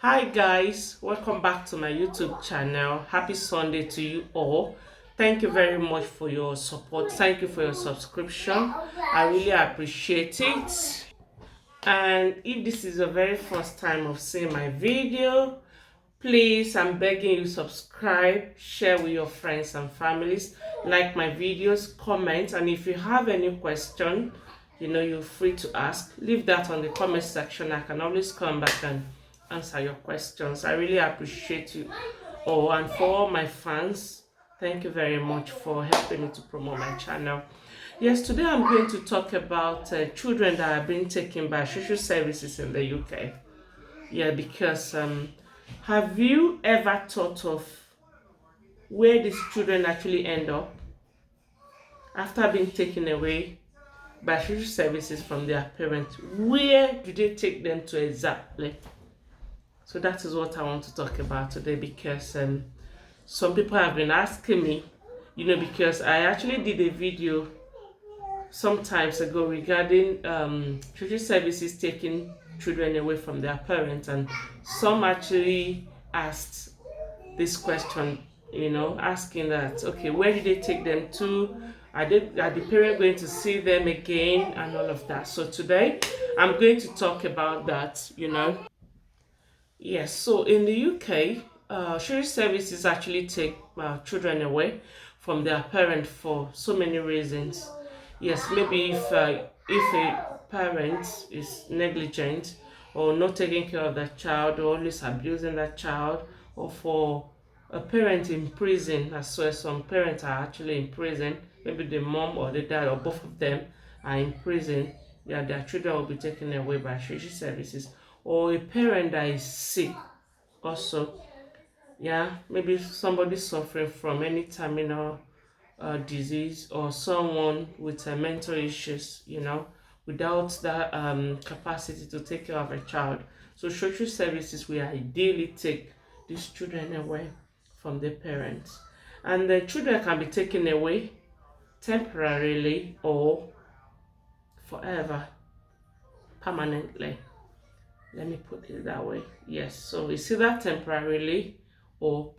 Hi guys, welcome back to my YouTube channel. Happy Sunday to you all. Thank you very much for your support. Thank you for your subscription. I really appreciate it. And if this is the very first time of seeing my video, please, I'm begging you, subscribe, share with your friends and families, like my videos, comment, and if you have any question, you're free to ask. Leave that on the comment section. I can always come back and answer your questions. I really appreciate you all, and for all my fans, thank you very much for helping me to promote my channel. Yes, today I'm going to talk about children that are being taken by social services in the UK. Yeah, because have you ever thought of where these children actually end up after being taken away by social services from their parents? Where do they take them to exactly? So that is what I want to talk about today, because some people have been asking me, because I actually did a video sometimes ago regarding social services taking children away from their parents, and some actually asked this question, asking that, okay, where did they take them to? Are the parents going to see them again, and all of that? So today I'm going to talk about that. Yes, so in the UK, social services actually take children away from their parent for so many reasons. Yes, maybe if a parent is negligent or not taking care of that child, or always abusing that child, or for a parent in prison as well. Some parents are actually in prison. Maybe the mom or the dad or both of them are in prison. Yeah, their children will be taken away by social services. Or a parent that is sick also. Yeah, maybe somebody suffering from any terminal disease, or someone with mental issues, without that capacity to take care of a child. So social services will ideally take these children away from their parents. And the children can be taken away temporarily or forever, permanently. Let me put it that way. Yes, so it's either temporarily or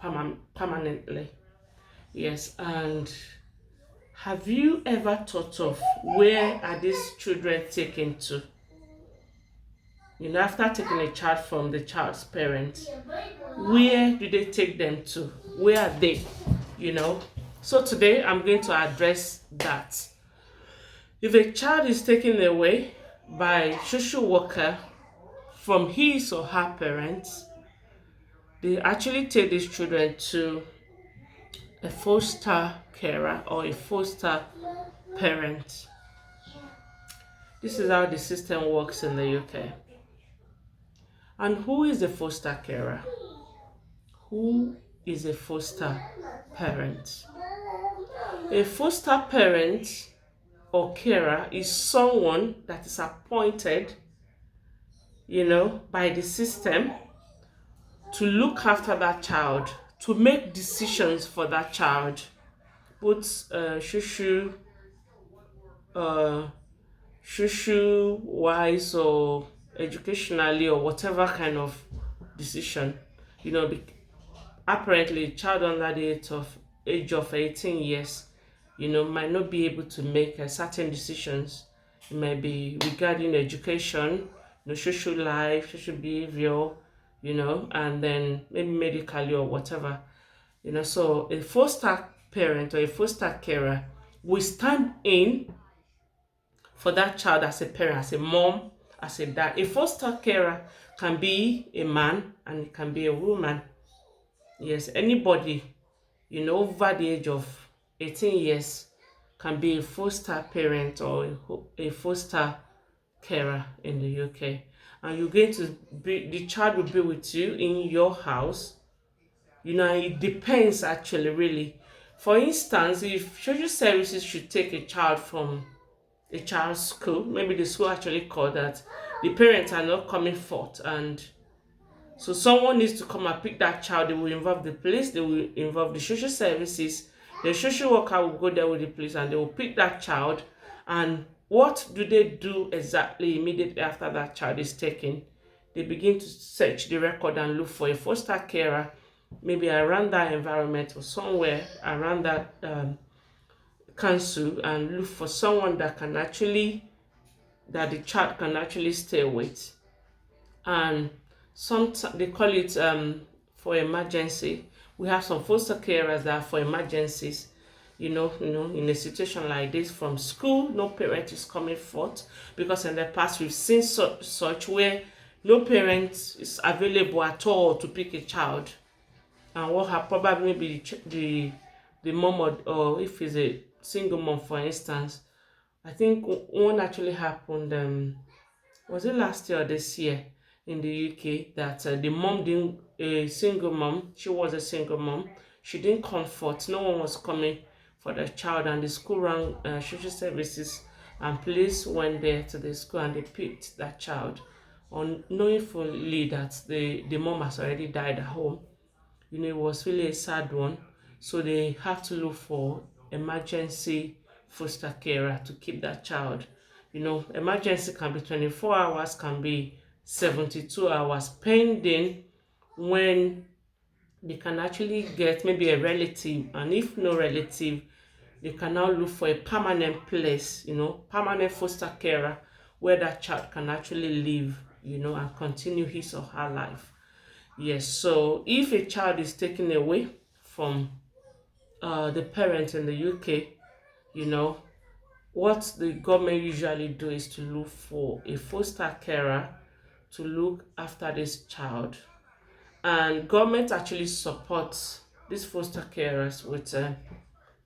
permanently. Yes, and have you ever thought of where are these children taken to? After taking a child from the child's parents, where do they take them to? Where are they? So today I'm going to address that. If a child is taken away by social worker from his or her parents, they actually take these children to a foster carer or a foster parent. This is how the system works in the UK. And who is a foster carer? Who is a foster parent? A foster parent or carer is someone that is appointed, by the system to look after that child, to make decisions for that child, both social wise or educationally, or whatever kind of decision. Apparently a child under the age of 18 years might not be able to make certain decisions. It might be regarding education, social life, social behavior, and then maybe medically or whatever. So a foster parent or a foster carer will stand in for that child as a parent, as a mom, as a dad. A foster carer can be a man and it can be a woman. Yes, anybody, over the age of 18 years can be a foster parent or a foster carer in the UK. And you're going to be, the child will be with you in your house. It depends actually, really. For instance, if social services should take a child from a child's school, maybe the school actually called that the parents are not coming forth, and so someone needs to come and pick that child. They will involve the police, they will involve the social services, the social worker will go there with the police, and they will pick that child. And what do they do exactly immediately after that child is taken? they begin to search the record and look for a foster carer, maybe around that environment or somewhere around that council, and look for someone that can actually, that the child can actually stay with. And some they call it for emergency. We have some foster carers that are for emergencies. In a situation like this, from school, no parent is coming forth, because in the past we've seen such where no parent is available at all to pick a child, and what have probably be the mom, or if it's a single mom, for instance. I think one actually happened. Was it last year or this year in the UK, that the mom didn't, a single mom, she was a single mom, she didn't comfort, no one was coming for the child, and the school rang social services, and police went there to the school and they picked that child, knowing fully that the mom has already died at home. It was really a sad one. So they have to look for emergency foster carer to keep that child. Emergency can be 24 hours, can be 72 hours, pending when they can actually get maybe a relative. And if no relative, they can now look for a permanent place, permanent foster carer, where that child can actually live, and continue his or her life. Yes, so if a child is taken away from the parent in the UK, what the government usually do is to look for a foster carer to look after this child. And government actually supports these foster carers with a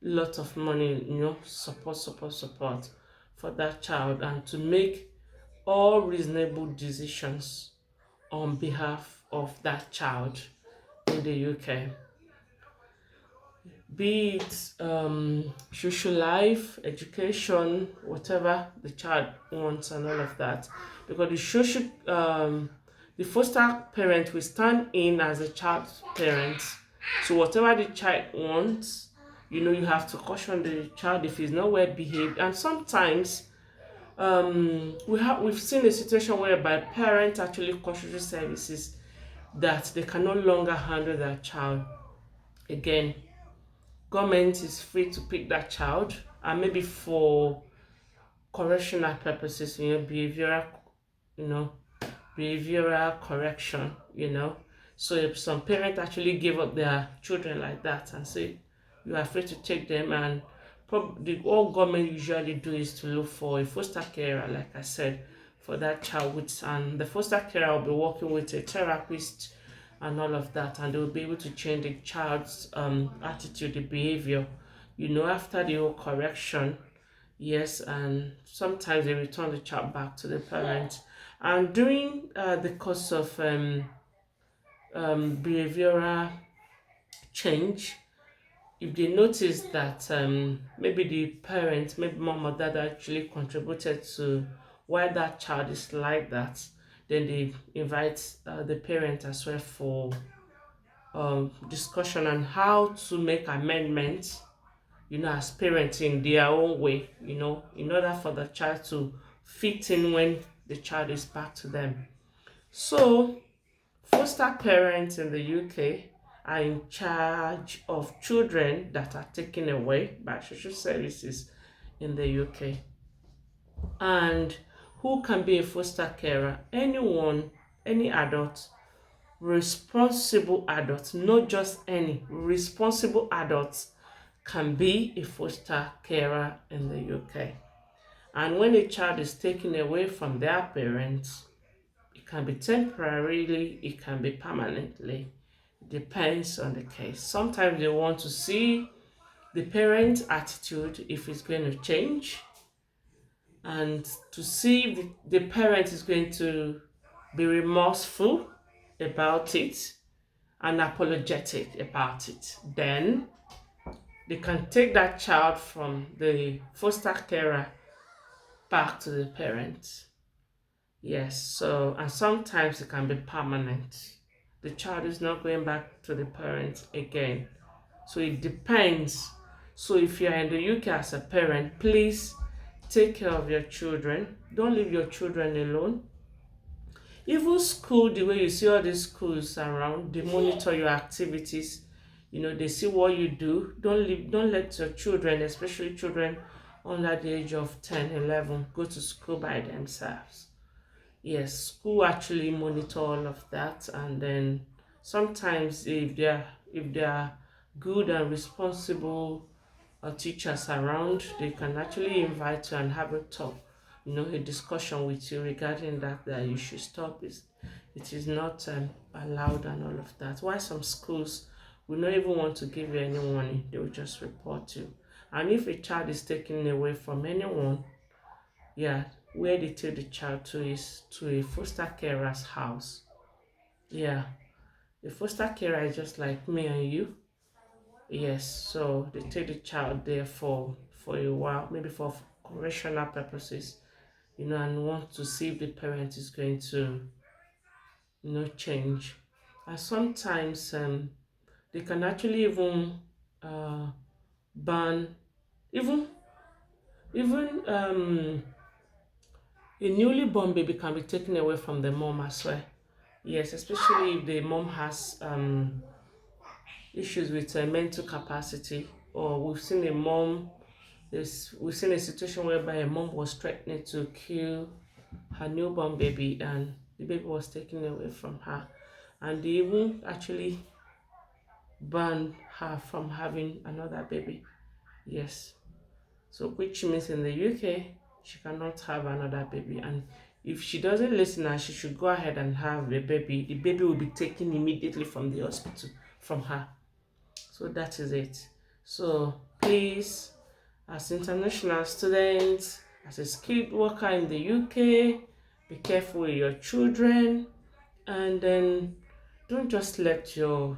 lot of money, support for that child, and to make all reasonable decisions on behalf of that child in the UK, be it social life, education, whatever the child wants, and all of that. Because the foster parent will stand in as a child's parent. So whatever the child wants, you have to caution the child if he's not well behaved. And sometimes we've seen a situation whereby parents actually call social services that they can no longer handle their child. Again, government is free to pick that child, and maybe for correctional purposes, you know, behavioral correction, So if some parents actually give up their children like that and say you are free to take them, and probably all government usually do is to look for a foster carer, like I said, for that child, and the foster carer will be working with a therapist and all of that, and they will be able to change the child's attitude, the behavior, after the whole correction. Yes, and sometimes they return the child back to the parent. And during the course of behavioral change, if they notice that maybe the parent, maybe mom or dad actually contributed to why that child is like that, then they invite the parent as well for discussion on how to make amendments, as parents in their own way, in order for the child to fit in when the child is back to them. So, foster parents in the UK are in charge of children that are taken away by social services in the UK. And who can be a foster carer? Anyone, any adult, responsible adult, not just any, responsible adults can be a foster carer in the UK. And when a child is taken away from their parents, it can be temporarily, it can be permanently. It depends on the case. Sometimes they want to see the parent's attitude, if it's going to change, and to see if the parent is going to be remorseful about it and apologetic about it. Then they can take that child from the foster carer back to the parents. Yes, so, and sometimes it can be permanent. The child is not going back to the parents again. So it depends. So if you're in the UK as a parent, please take care of your children. Don't leave your children alone. Even school, the way you see all these schools around, they monitor your activities. They see what you do. Don't let your children, especially children under the age of 10, 11, go to school by themselves. Yes, school actually monitor all of that, and then sometimes if they are good and responsible teachers around, they can actually invite you and have a talk, a discussion with you regarding that you should stop it is not allowed and all of that. Why some schools will not even want to give you any money, they will just report you. And if a child is taken away from anyone, yeah, where they take the child to is to a foster carer's house. Yeah, a foster carer is just like me and you. Yes, so they take the child there for a while, maybe for correctional purposes, and want to see if the parent is going to, change. And sometimes they can actually even uh, ban even even a newly born baby can be taken away from the mom as well. Yes, especially if the mom has issues with mental capacity, or we've seen a situation whereby a mom was threatening to kill her newborn baby, and the baby was taken away from her, and they even actually banned her from having another baby. Yes, so which means in the UK she cannot have another baby, and if she doesn't listen and she should go ahead and have the baby will be taken immediately from the hospital from her. So that is it. So please, as international students, as a skilled worker in the UK, be careful with your children, and then don't just let your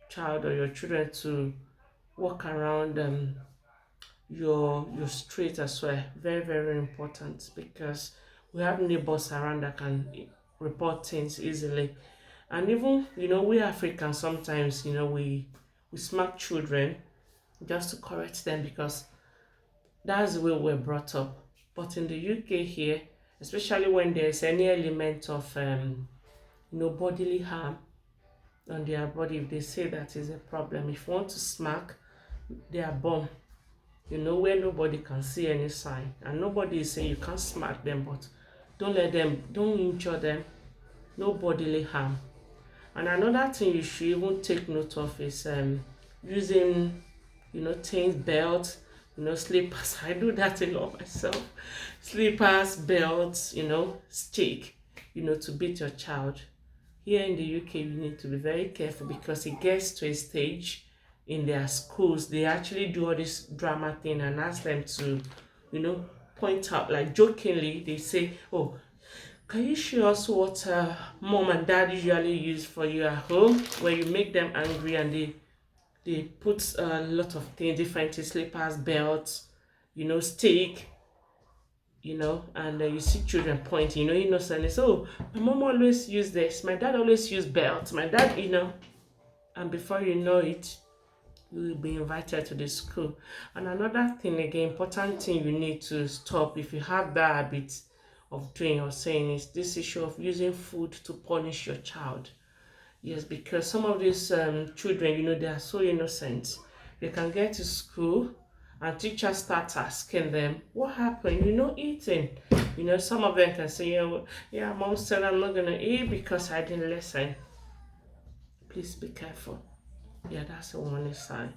child or your children to walk around your street as well. Very, very important, because we have neighbors around that can report things easily. And even we Africans sometimes we smack children just to correct them, because that's the way we're brought up. But in the UK here, especially when there's any element of bodily harm on their body, if they say that is a problem, if you want to smack, they are born where nobody can see any sign, and nobody is saying you can't smack them, but don't injure them, no bodily harm. And another thing you should even take note of is using things, belts, slippers. I do that a lot myself. Slippers, belts, stick, to beat your child. Here in the UK, you need to be very careful, because it gets to a stage in their schools, they actually do all this drama thing and ask them to, point out, like jokingly, they say, oh, can you show us what mom and dad usually use for you at home, where you make them angry, and they put a lot of things, different things, slippers, belts, stick, and you see children pointing, innocently. So my mom always use this, my dad always use belts, my dad, and before you know it, you will be invited to the school. And another thing, again, important thing you need to stop if you have that habit of doing or saying, is this issue of using food to punish your child. Yes, because some of these children, they are so innocent. They can get to school and teachers start asking them, what happened? Eating. Some of them can say, yeah, mom said I'm not going to eat because I didn't listen. Please be careful. Yeah, that's a warning sign.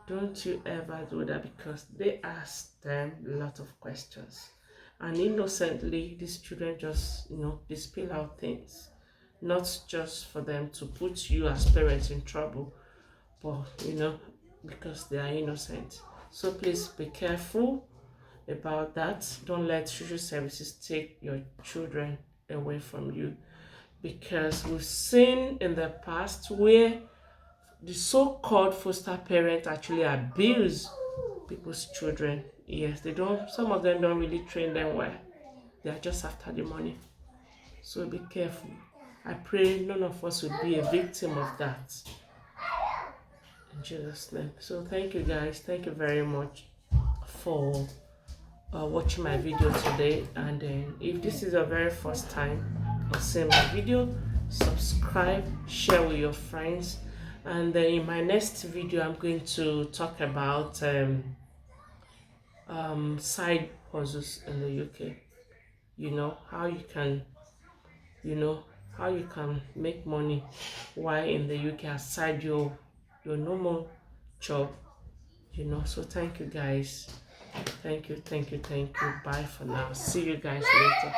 Don't you ever do that, because they ask them a lot of questions. And innocently, these children just, they spill out things. Not just for them to put you as parents in trouble, but, because they are innocent. So please be careful about that. Don't let social services take your children away from you, because we've seen in the past where the so-called foster parents actually abuse people's children. Yes, some of them don't really train them well. They are just after the money. So be careful. I pray none of us will be a victim of that. In Jesus' name. So thank you guys. Thank you very much for watching my video today. And if this is your very first time or see my video, subscribe, share with your friends. And then in my next video, I'm going to talk about side hustles in the UK. You know how you can, you know how you can make money while in the UK aside your normal job. So thank you guys. Thank you. Bye for now. See you guys later.